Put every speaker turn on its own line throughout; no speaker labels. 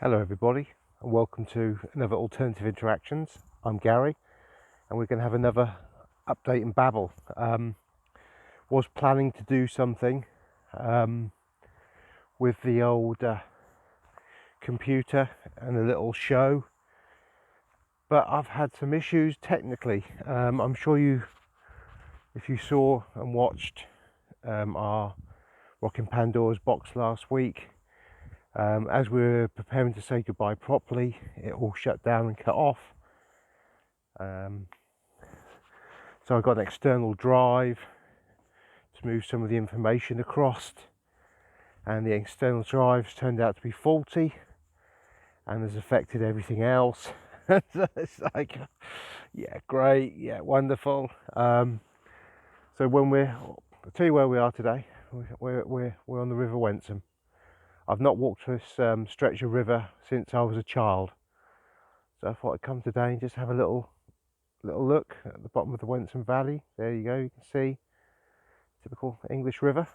Hello everybody and welcome to another Alternative Interactions. I'm Gary and we're going to have another update in Babble. Was planning to do something with the old computer and a little show, but I've had some issues technically. I'm sure if you saw and watched our Rocking Pandora's box last week, as we were preparing to say goodbye properly, it all shut down and cut off. So I got an external drive to move some of the information across, and the external drives turned out to be faulty and has affected everything else. So it's like, yeah, great, yeah, wonderful. So I'll tell you where we are today. We're on the River Wensum. I've not walked this stretch of river since I was a child, so I thought I'd come today and just have a little look at the bottom of the Wensum Valley. There you go, you can see typical English river.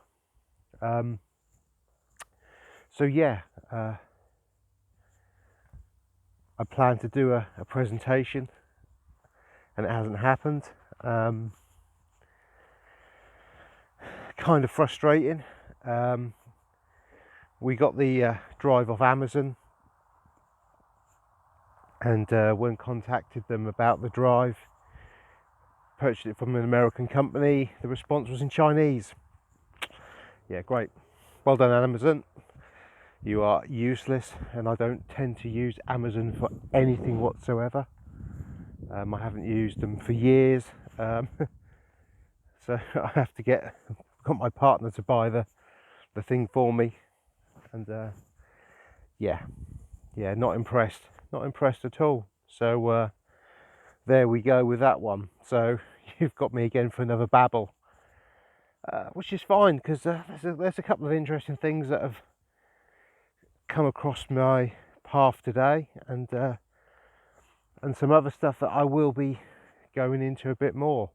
So yeah, I planned to do a presentation and it hasn't happened. Kind of frustrating. We got the drive off Amazon, and when contacted them about the drive, purchased it from an American company, the response was in Chinese. Yeah, great, well done Amazon, you are useless. And I don't tend to use Amazon for anything whatsoever. I haven't used them for years, so I have to got my partner to buy the thing for me, and yeah, not impressed at all. So there we go with that one. So you've got me again for another babble, which is fine, because there's a couple of interesting things that have come across my path today, and some other stuff that I will be going into a bit more.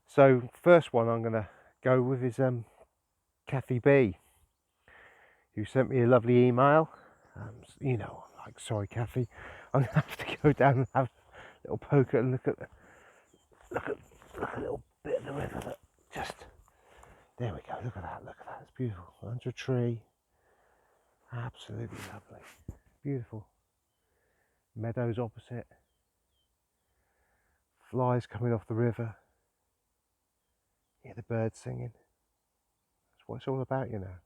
So first one I'm going to go with is Kathy B, who sent me a lovely email. I'm like, sorry Kathy, I'm going to have to go down and have a little poke and look at a little bit of the river that just, there we go, look at that, it's beautiful, under a tree, absolutely lovely, beautiful, meadows opposite, flies coming off the river, hear the birds singing. That's what it's all about, you know.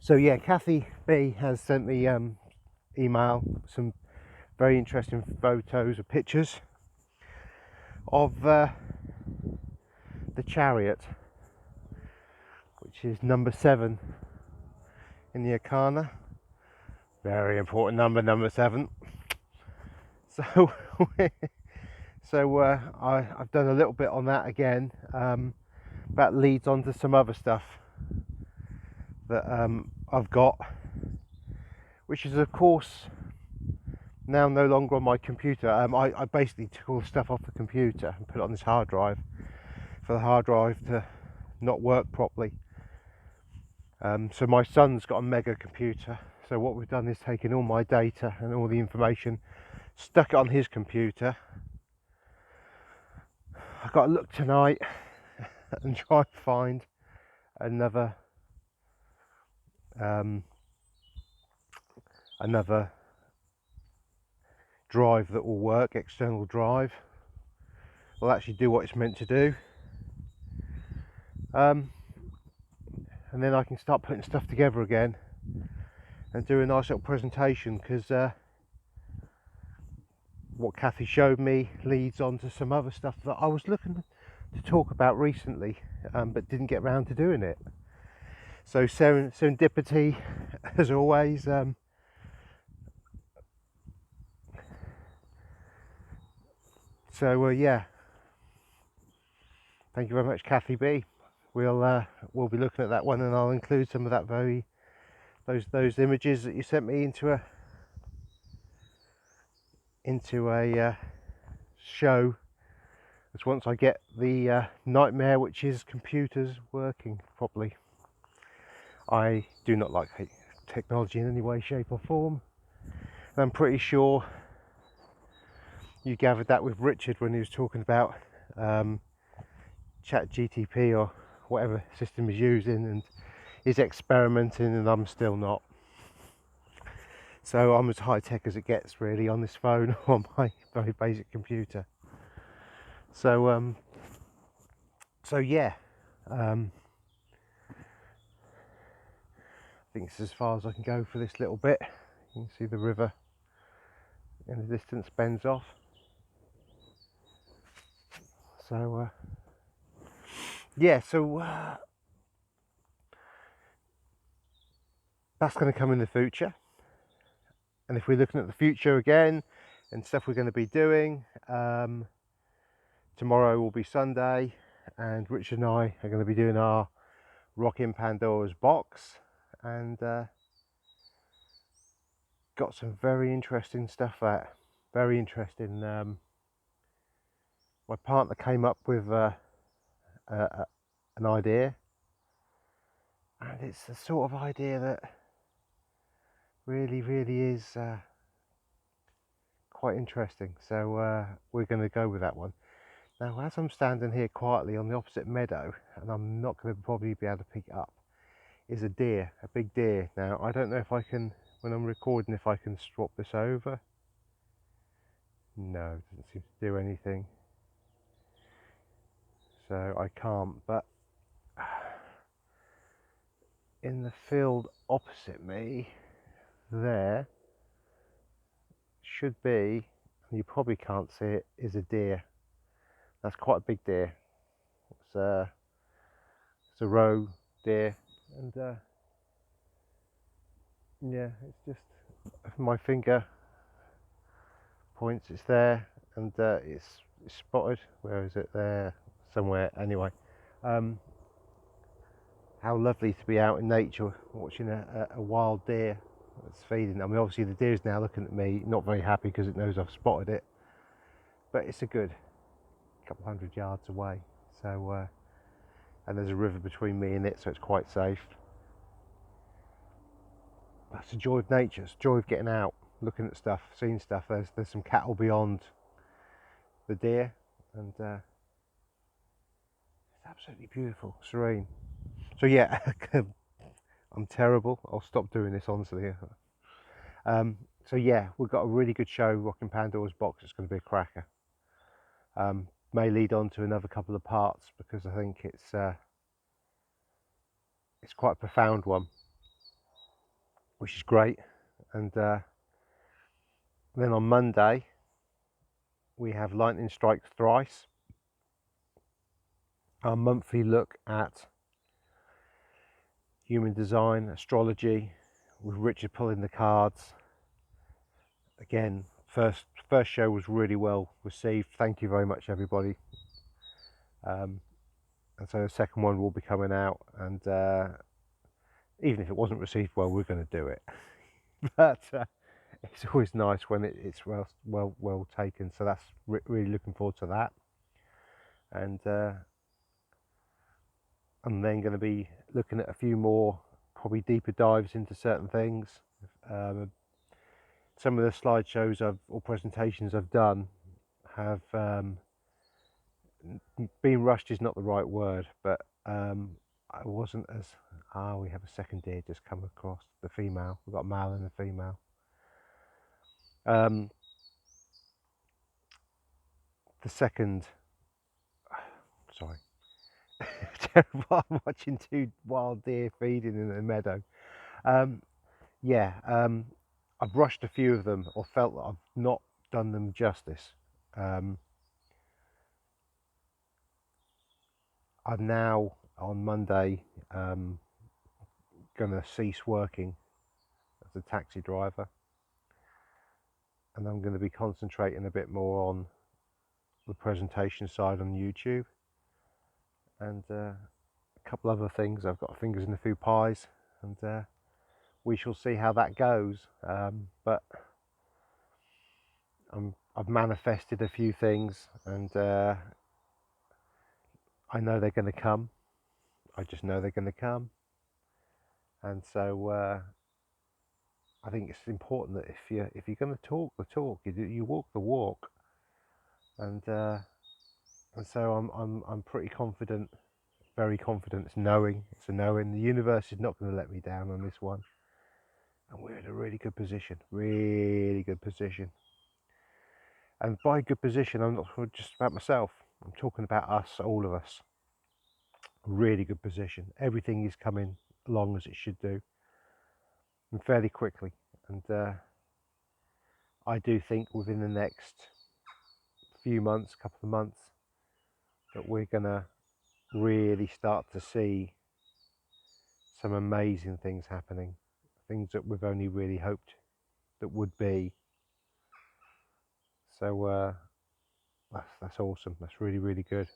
So yeah, Kathy B has sent me email, some very interesting photos or pictures of the chariot, which is number 7 in the Arcana. Very important number 7. So I've done a little bit on that again. That leads on to some other stuff that I've got, which is of course now no longer on my computer. I basically took all the stuff off the computer and put it on this hard drive for the hard drive to not work properly. So my son's got a mega computer, so what we've done is taken all my data and all the information, stuck it on his computer. I've got to look tonight and try and find another drive that will work, external drive, will actually do what it's meant to do, and then I can start putting stuff together again and do a nice little presentation, because what Kathy showed me leads on to some other stuff that I was looking to talk about recently, but didn't get around to doing it. So serendipity as always. Yeah, thank you very much Kathy B. We'll be looking at that one, and I'll include some of that those images that you sent me into a show Because once I get the nightmare, which is computers working properly, I do not like technology in any way, shape or form. And I'm pretty sure you gathered that with Richard when he was talking about chat GTP or whatever system he's using, and he's experimenting and I'm still not. So I'm as high tech as it gets really on this phone or my very basic computer. So yeah, I think it's as far as I can go for this little bit. You can see the river in the distance bends off. So yeah, so that's going to come in the future. And if we're looking at the future again and stuff we're going to be doing, tomorrow will be Sunday, and Richard and I are going to be doing our Rocking Pandora's box, and got some very interesting stuff there. Very interesting. My partner came up with an idea, and it's the sort of idea that really is quite interesting. So we're going to go with that one. Now, as I'm standing here quietly on the opposite meadow, and I'm not going to probably be able to pick it up, is a deer, a big deer. Now, I don't know if I can, when I'm recording, if I can swap this over. No, it doesn't seem to do anything. So I can't, but in the field opposite me, there should be, and you probably can't see it, is a deer. That's quite a big deer. It's a roe deer, and yeah, it's just my finger points. It's there, and it's spotted. Where is it? There somewhere. Anyway, how lovely to be out in nature watching a wild deer that's feeding. I mean, obviously the deer's now looking at me, not very happy because it knows I've spotted it, but it's a good couple hundred yards away. So and there's a river between me and it, so it's quite safe. That's the joy of nature. It's the joy of getting out, looking at stuff, seeing stuff. There's some cattle beyond the deer, and it's absolutely beautiful, serene. So yeah, I'm terrible. I'll stop doing this, honestly. So yeah, we've got a really good show, Rocking Pandora's box. It's going to be a cracker. May lead on to another couple of parts because I think it's quite a profound one, which is great. And then on Monday we have Lightning Strikes Thrice, our monthly look at human design, astrology, with Richard pulling the cards. Again, first show was really well received. Thank you very much, everybody. And so the second one will be coming out, and even if it wasn't received well, we're going to do it. But it's always nice when it's well taken. So that's really looking forward to that. And I'm then going to be looking at a few more, probably deeper dives into certain things. Some of the slideshows or presentations I've done have been rushed is not the right word, but I wasn't as we have a second deer just come across, the female. We've got a male and a female. The second, sorry, terrible. I'm watching two wild deer feeding in a meadow. Yeah, I've rushed a few of them, or felt that I've not done them justice. I'm now on Monday gonna cease working as a taxi driver, and I'm going to be concentrating a bit more on the presentation side on YouTube, and a couple other things. I've got fingers in a few pies, and we shall see how that goes. But I've manifested a few things, and I know they're going to come. I just know they're going to come. And so I think it's important that if you're going to talk the talk, you walk the walk. And so I'm pretty confident, very confident. It's a knowing. The universe is not going to let me down on this one. And we're in a really good position. Really good position. And by good position, I'm not just about myself. I'm talking about us, all of us. Really good position. Everything is coming along as it should do, and fairly quickly. And I do think within the next few months, couple of months, that we're gonna really start to see some amazing things happening. Things that we've only really hoped that would be. So that's awesome. That's really, really good.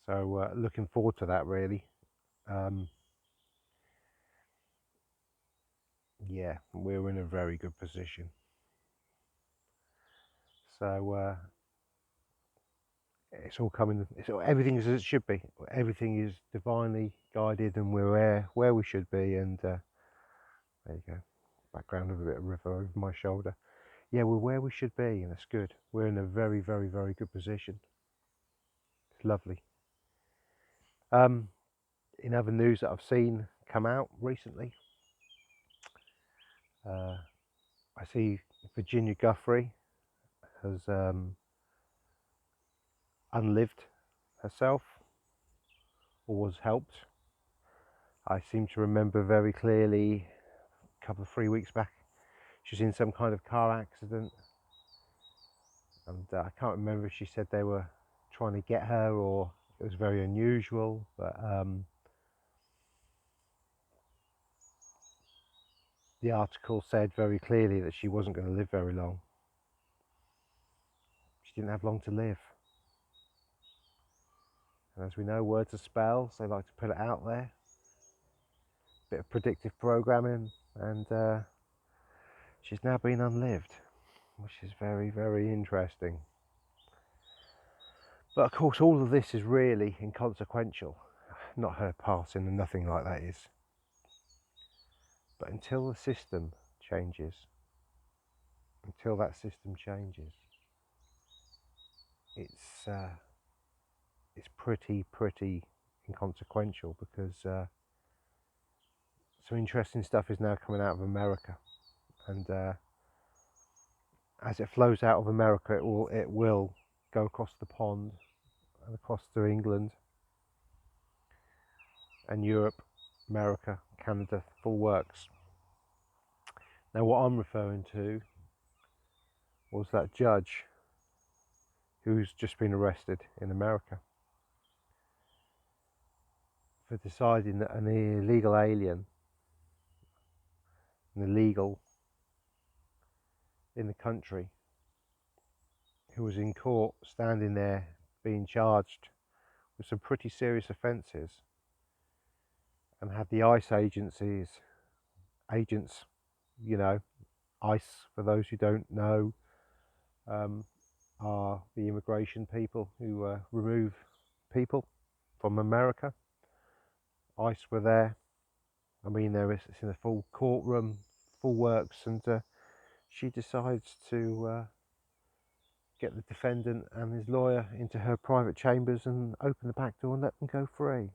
So looking forward to that, really. Yeah, we're in a very good position. So it's all coming. Everything is as it should be. Everything is divinely guided, and we're where we should be. And there you go. Background of a bit of river over my shoulder. Yeah, we're where we should be, and that's good. We're in a very, very, very good position. It's lovely. In other news that I've seen come out recently, I see Virginia Guthrie has unlived herself, or was helped. I seem to remember very clearly a couple of 3 weeks back, she was in some kind of car accident, and I can't remember if she said they were trying to get her or it was very unusual, but the article said very clearly that she wasn't going to live very long. She didn't have long to live. And as we know, words are spells. They like to put it out there. Bit of predictive programming, and she's now been unlived, which is very, very interesting. But of course, all of this is really inconsequential. Not her passing, and nothing like that is. But until the system changes, until that system changes, it's pretty inconsequential, because some interesting stuff is now coming out of America, and as it flows out of America, it will go across the pond and across to England and Europe, America, Canada, full works. Now, what I'm referring to was that judge who's just been arrested in America for deciding that an illegal alien, an illegal in the country, who was in court standing there being charged with some pretty serious offences, and had the ICE agents, you know, ICE, for those who don't know, are the immigration people who remove people from America. ICE were there. I mean, it's in a full courtroom, full works, and she decides to get the defendant and his lawyer into her private chambers and open the back door and let them go free.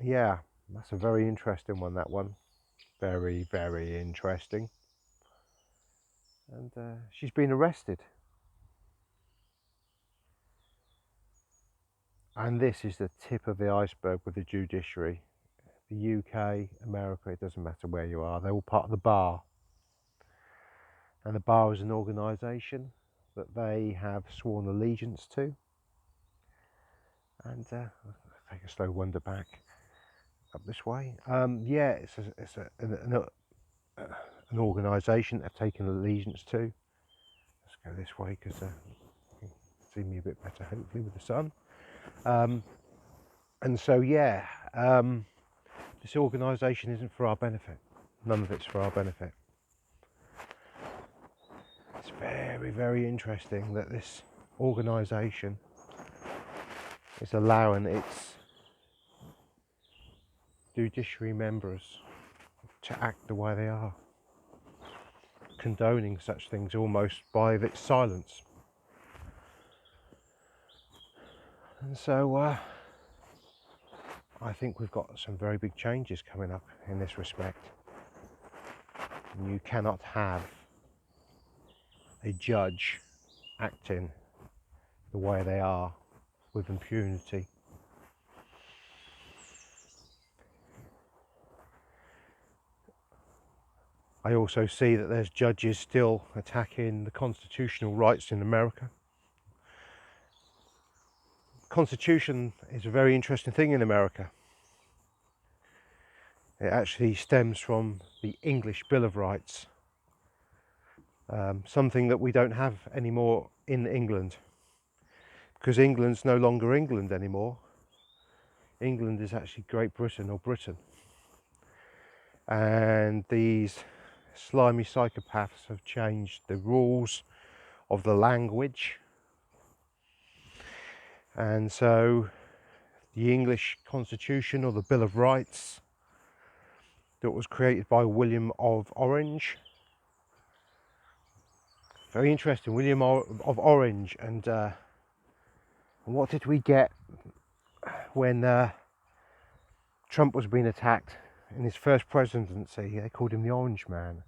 Yeah, that's a very interesting one, that one. Very, very interesting. And she's been arrested. And this is the tip of the iceberg with the judiciary. The UK, America, it doesn't matter where you are, they're all part of the bar. And the bar is an organisation that they have sworn allegiance to. And take a slow wander back up this way. Yeah, it's an organisation they've taken allegiance to. Let's go this way, because you can see me a bit better, hopefully, with the sun. And so, yeah, this organisation isn't for our benefit. None of it's for our benefit. It's very, very interesting that this organisation is allowing its judiciary members to act the way they are, condoning such things almost by its silence. And so I think we've got some very big changes coming up in this respect. You cannot have a judge acting the way they are with impunity. I also see that there's judges still attacking the constitutional rights in America. Constitution is a very interesting thing in America. It actually stems from the English Bill of Rights, something that we don't have anymore in England, because England's no longer England anymore. England is actually Great Britain, or Britain, and these slimy psychopaths have changed the rules of the language, and so the English Constitution, or the Bill of Rights, that was created by William of Orange. Very interesting, William of Orange. And what did we get when Trump was being attacked in his first presidency? They called him the Orange Man.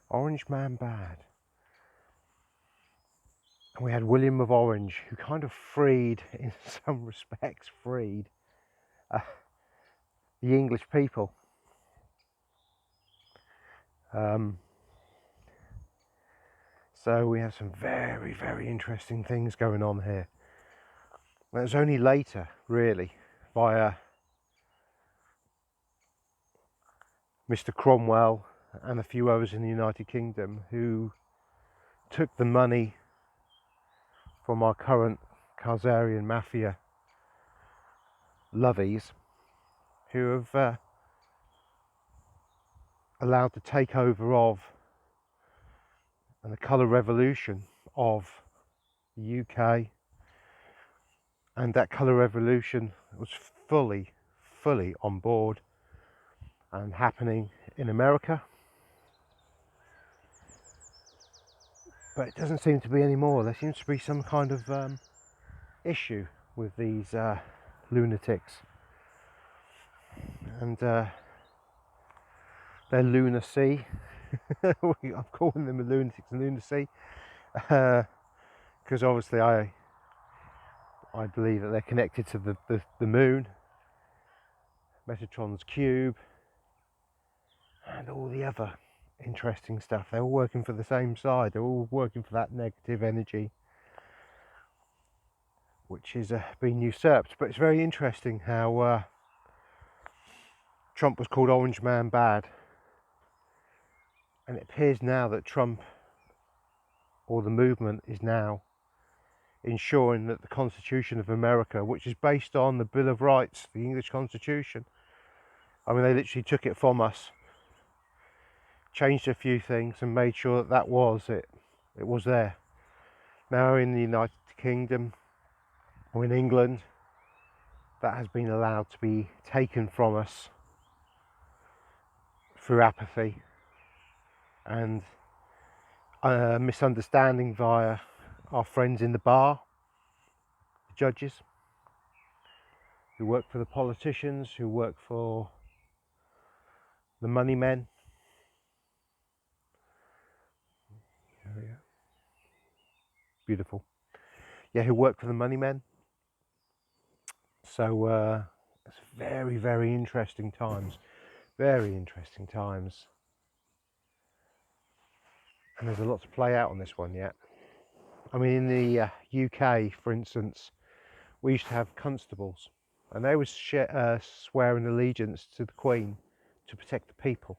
Orange Man bad. And we had William of Orange, who kind of freed, in some respects, the English people. So we have some very, very interesting things going on here. And it was only later, really, via Mr. Cromwell and a few others in the United Kingdom, who took the money from our current Khazarian mafia lovies, who have allowed the takeover of and the colour revolution of the UK. And that colour revolution was fully on board and happening in America. But it doesn't seem to be anymore. There seems to be some kind of issue with these lunatics and their lunacy. I'm calling them the lunatics and lunacy because obviously I believe that they're connected to the moon, Metatron's cube, and all the other interesting stuff. They're all working for the same side. They're all working for that negative energy, which is being usurped. But it's very interesting how Trump was called Orange Man bad, and it appears now that Trump, or the movement, is now ensuring that the Constitution of America, which is based on the Bill of Rights, the English Constitution, I mean, they literally took it from us, changed a few things and made sure that that was it. It was there. Now in the United Kingdom, or in England, that has been allowed to be taken from us through apathy and misunderstanding via our friends in the bar, the judges, who work for the politicians, who work for the money men. Oh, yeah. Beautiful. Yeah, who work for the money men. So it's very, very interesting times. Very interesting times. And there's a lot to play out on this one yet. I mean, in the UK, for instance, we used to have constables, and they would swear an allegiance to the Queen to protect the people.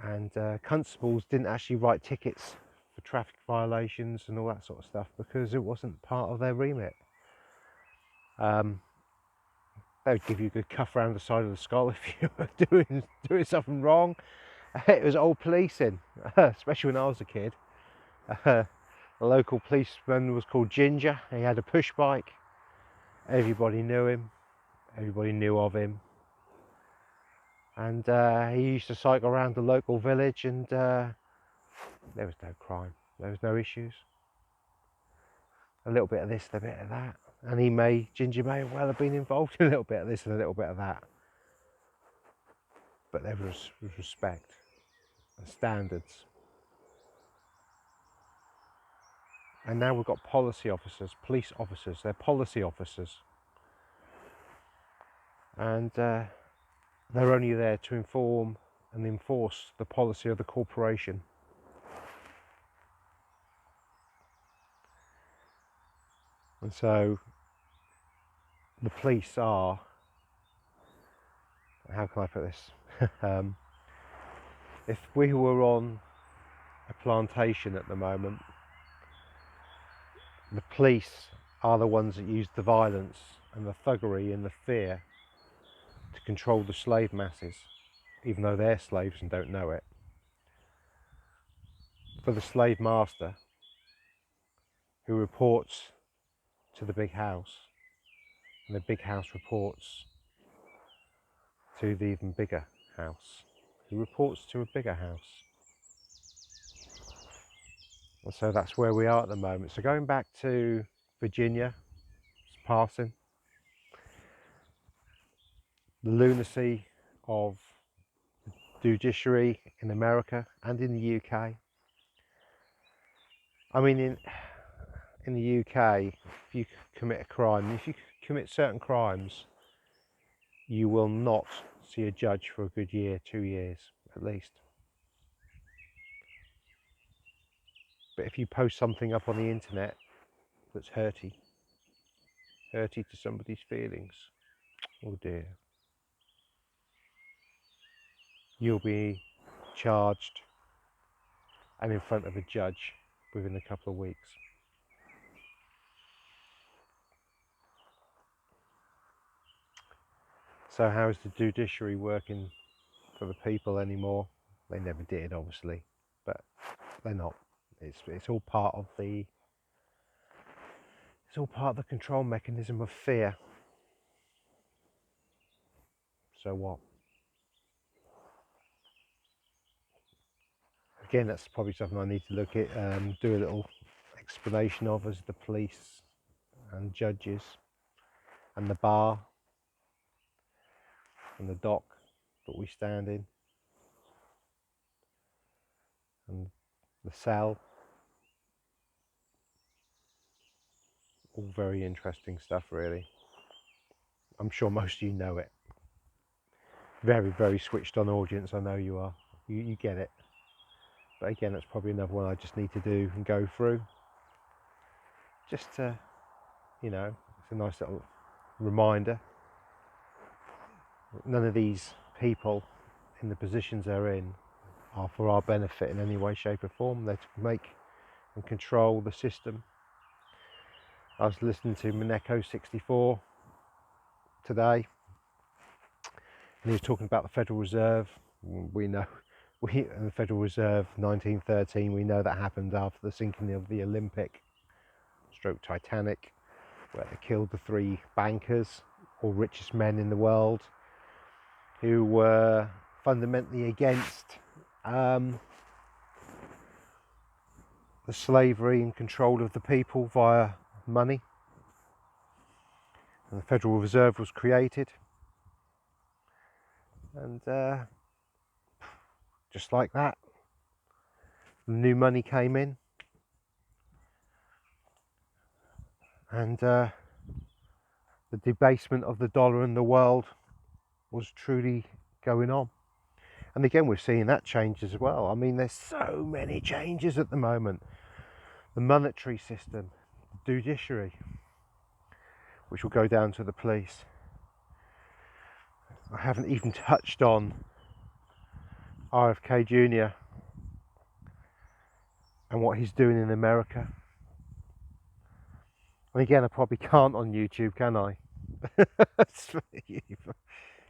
And constables didn't actually write tickets for traffic violations and all that sort of stuff because it wasn't part of their remit. They would give you a good cuff around the side of the skull if you were doing something wrong, It was old policing, especially when I was a kid. The local policeman was called Ginger. He had a push bike. Everybody knew him. Everybody knew of him. And he used to cycle around the local village, and there was no crime. There was no issues. A little bit of this, a bit of that. And Ginger may well have been involved in a little bit of this and a little bit of that. But there was respect and standards. And now we've got policy officers, police officers. They're policy officers. And they're only there to inform and enforce the policy of the corporation. And so the police are, how can I put this? If we were on a plantation at the moment, the police are the ones that use the violence and the thuggery and the fear to control the slave masses, even though they're slaves and don't know it. For the slave master, who reports to the big house, and the big house reports to the even bigger house, who reports to a bigger house. And so that's where we are at the moment. So going back to Virginia, passing, the lunacy of the judiciary in America and in the UK. I mean, in the UK, if you commit a crime, if you commit certain crimes, you will not see a judge for a good year, 2 years at least. But if you post something up on the internet that's hurty to somebody's feelings, oh dear, you'll be charged and in front of a judge within a couple of weeks. So how is the judiciary working for the people anymore? They never did, obviously, but they're not. It's all part of the control mechanism of fear. So what? Again, that's probably something I need to look at, do a little explanation of, as the police and judges and the bar and the dock that we stand in and the cell. All very interesting stuff, really. I'm sure most of you know it. Very, very switched on audience, I know you are. You get it. But again, that's probably another one I just need to do and go through. Just to, it's a nice little reminder. None of these people in the positions they're in are for our benefit in any way, shape or form. They're to make and control the system. I was listening to Mineko 64 today, and he was talking about the Federal Reserve. We know, the Federal Reserve 1913, we know that happened after the sinking of the Olympic / Titanic, where they killed the 3 bankers, or richest men in the world, who were fundamentally against the slavery and control of the people via money. And the Federal Reserve was created, and just like that, new money came in, and the debasement of the dollar and the world was truly going on. And again, we're seeing that change as well. I mean, there's so many changes at the moment. The monetary system, the judiciary, which will go down to the police. I haven't even touched on RFK Jr. and what he's doing in America. And again, I probably can't on YouTube, can I?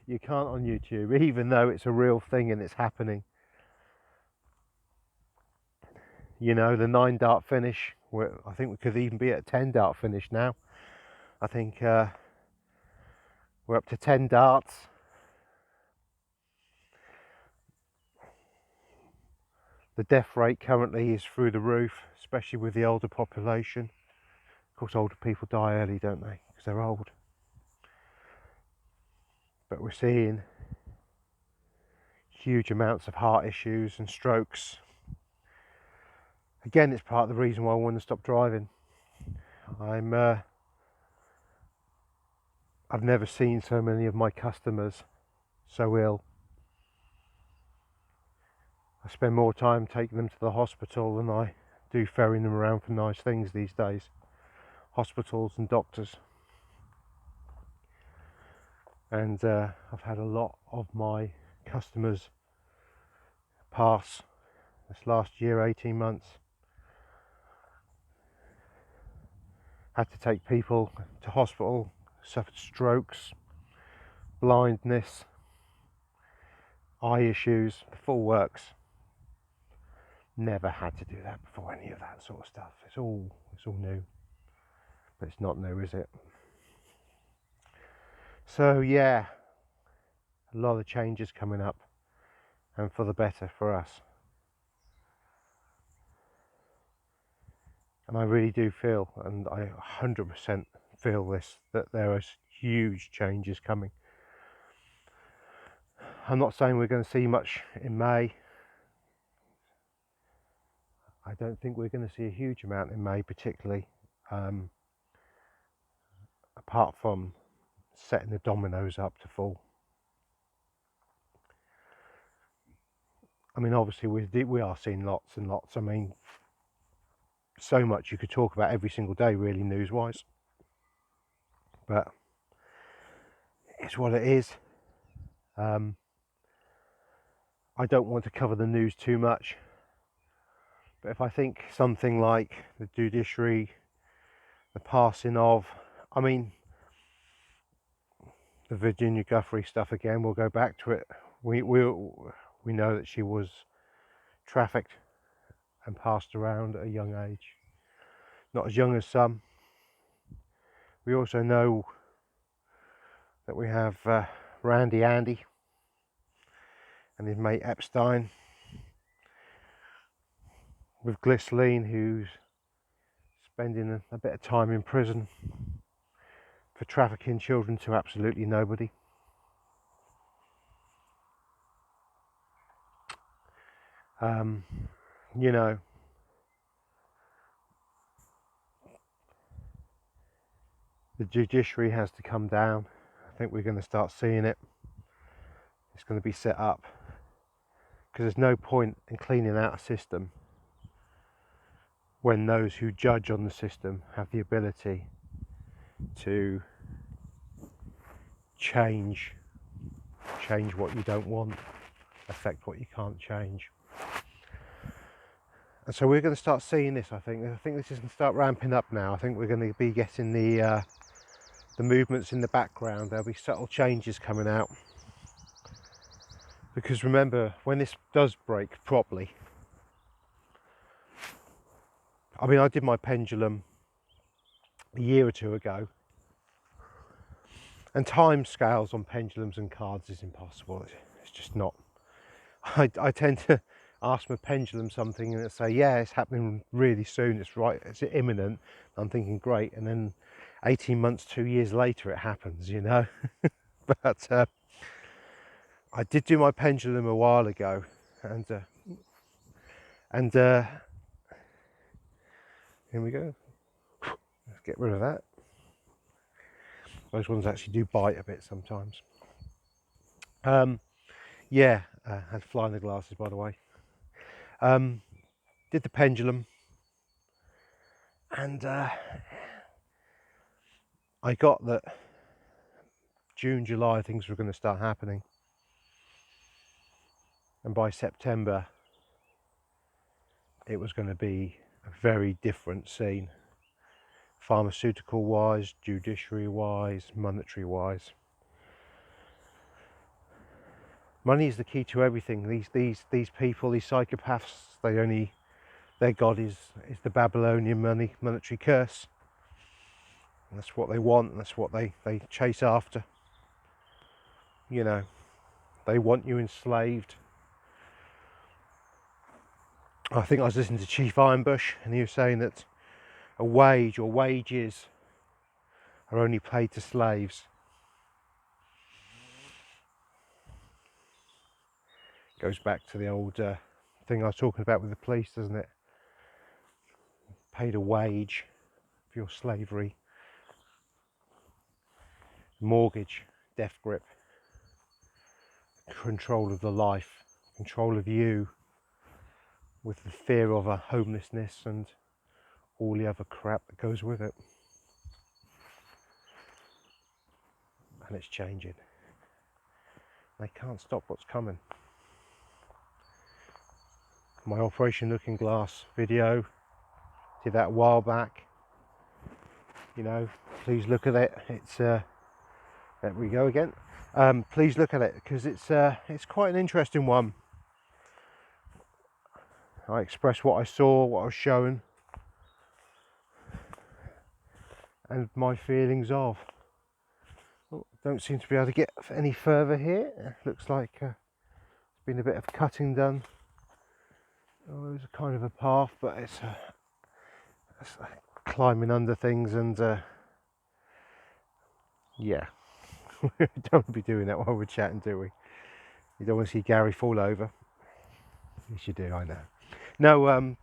You can't on YouTube, even though it's a real thing and it's happening. You know, the 9 dart finish. I think we could even be at a 10 dart finish now. I think we're up to 10 darts. The death rate currently is through the roof, especially with the older population. Of course, older people die early, don't they? Because they're old. But we're seeing huge amounts of heart issues and strokes. Again, it's part of the reason why I want to stop driving. I've never seen so many of my customers so ill. I spend more time taking them to the hospital than I do ferrying them around for nice things these days. Hospitals and doctors. And I've had a lot of my customers pass this last year, 18 months. Had to take people to hospital, suffered strokes, blindness, eye issues, the full works. Never had to do that before, any of that sort of stuff. It's all new, but it's not new, is it? So yeah, a lot of changes coming up, and for the better for us. And I really do feel, and I 100% feel this, that there are huge changes coming. I'm not saying we're going to see much in May. I don't think we're going to see a huge amount in May, particularly, apart from setting the dominoes up to fall. I mean, obviously we are seeing lots and lots. I mean, so much you could talk about every single day, really, news-wise. But it's what it is. I don't want to cover the news too much, but if I think something like the judiciary, the passing of, I mean, the Virginia Guthrie stuff again, we'll go back to it. We know that she was trafficked and passed around at a young age, not as young as some. We also know that we have Randy Andy and his mate Epstein with Ghislaine, who's spending a bit of time in prison for trafficking children to absolutely nobody. You know, the judiciary has to come down. I think we're going to start seeing it. It's going to be set up, because there's no point in cleaning out a system when those who judge on the system have the ability to change what you don't want, affect what you can't change. And so we're going to start seeing this. I think this is going to start ramping up now. I think we're going to be getting the movements in the background. There'll be subtle changes coming out, because remember, when this does break properly, I mean, I did my pendulum a year or two ago, and time scales on pendulums and cards is impossible. It's just not. I tend to ask my pendulum something and it say, yeah, it's happening really soon, it's right, it's imminent. I'm thinking, great, and then 18 months, 2 years later it happens, you know. But I did do my pendulum a while ago, and here we go. Let's get rid of that. Those ones actually do bite a bit sometimes. Yeah, had fly in the glasses, by the way. Did the pendulum, and I got that June, July things were going to start happening, and by September it was going to be a very different scene, pharmaceutical wise, judiciary wise, monetary wise. Money is the key to everything. These people, these psychopaths, they only Their god is the Babylonian monetary curse. And that's what they want, and that's what they chase after. You know, they want you enslaved. I think I was listening to Chief Ironbush, and he was saying that a wage or wages are only paid to slaves. Goes back to the old thing I was talking about with the police, doesn't it? Paid a wage for your slavery. Mortgage, death grip, control of the life, control of you, with the fear of a homelessness and all the other crap that goes with it. And it's changing. They can't stop what's coming. My Operation Looking Glass video, did that a while back. You know, please look at it. It's there we go again. Please look at it, because it's quite an interesting one. I express what I saw, what I was shown, and my feelings of. Oh, don't seem to be able to get any further here. Looks like there's been a bit of cutting done. Oh, there's a kind of a path, but it's climbing under things, and yeah, we don't want to be doing that while we're chatting, do we? You don't want to see Gary fall over. Yes, you do, I know. No,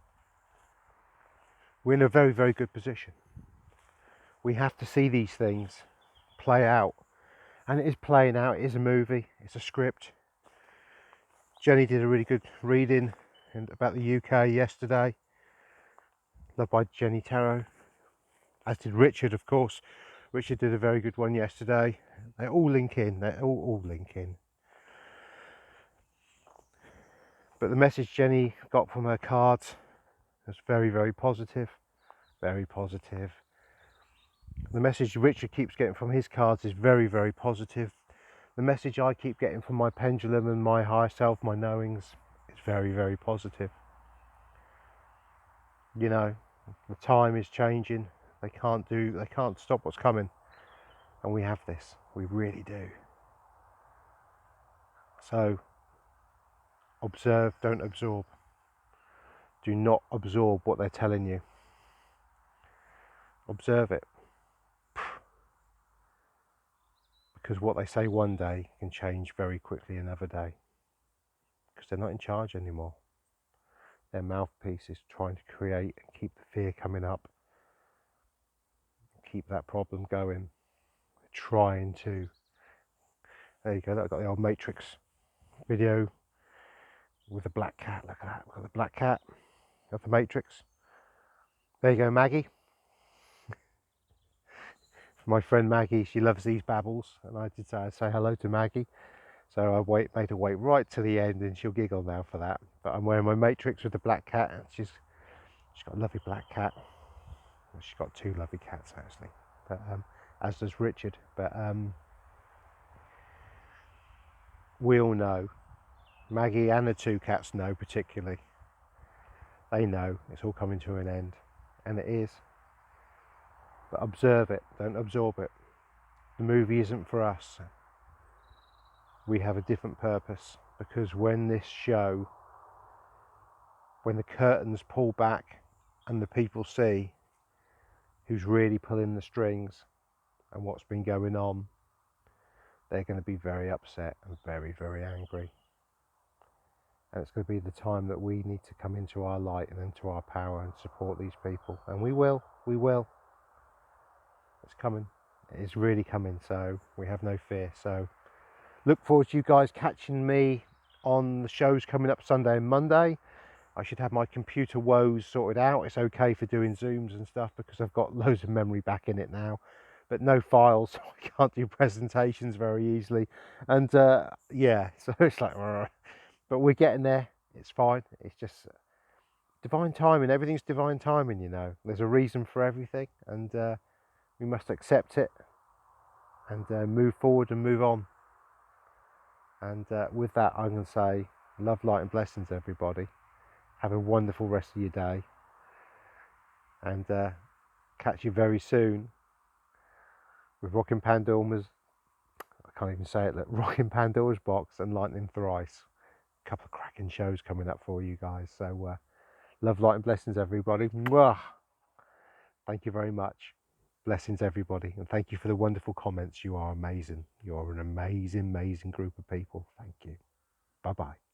we're in a very, very good position. We have to see these things play out, and it is playing out. It is a movie, it's a script. Jenny did a really good reading about the UK yesterday, led by Jenny Tarot, as did Richard, of course. Richard did a very good one yesterday. They all link in, they all link in. But the message Jenny got from her cards was very, very positive. Very positive. The message Richard keeps getting from his cards is very, very positive. The message I keep getting from my pendulum and my higher self, my knowings, is very, very positive. You know, the time is changing. They can't stop what's coming. And we have this. We really do. So, observe, don't absorb. Do not absorb what they're telling you. Observe it. Because what they say one day can change very quickly another day. Because they're not in charge anymore. Their mouthpiece is trying to create and keep the fear coming up. Keep that problem going. Trying to. There you go, I've got the old Matrix video with the black cat. Look at that, we've got the black cat of the Matrix. There you go, Maggie. My friend Maggie, she loves these babbles, and I did say hello to Maggie. So I made her wait right to the end, and she'll giggle now for that. But I'm wearing my Matrix with the black cat, and she's got a lovely black cat. Well, she's got two lovely cats actually, but as does Richard. But we all know, Maggie and the two cats know particularly. They know it's all coming to an end, and it is. But observe it, don't absorb it. The movie isn't for us. We have a different purpose, because when this show, when the curtains pull back and the people see who's really pulling the strings and what's been going on, they're going to be very upset and very, very angry. And it's going to be the time that we need to come into our light and into our power and support these people. And we will. It's coming. It is really coming, so we have no fear. So look forward to you guys catching me on the shows coming up Sunday and Monday. I should have my computer woes sorted out. It's okay for doing Zooms and stuff because I've got loads of memory back in it now, but no files, so I can't do presentations very easily. And yeah, so it's like, but we're getting there. It's fine. It's just divine timing. Everything's divine timing, you know. There's a reason for everything, and we must accept it and move forward and move on. And with that, I'm going to say love, light and blessings, everybody. Have a wonderful rest of your day, and catch you very soon with Rocking Pandora's, I can't even say it, look, Rocking Pandora's Box and Lightning Thrice. A couple of cracking shows coming up for you guys. So love, light and blessings, everybody. Mwah! Thank you very much. Blessings, everybody, and thank you for the wonderful comments. You are amazing. You are an amazing, amazing group of people. Thank you. Bye-bye.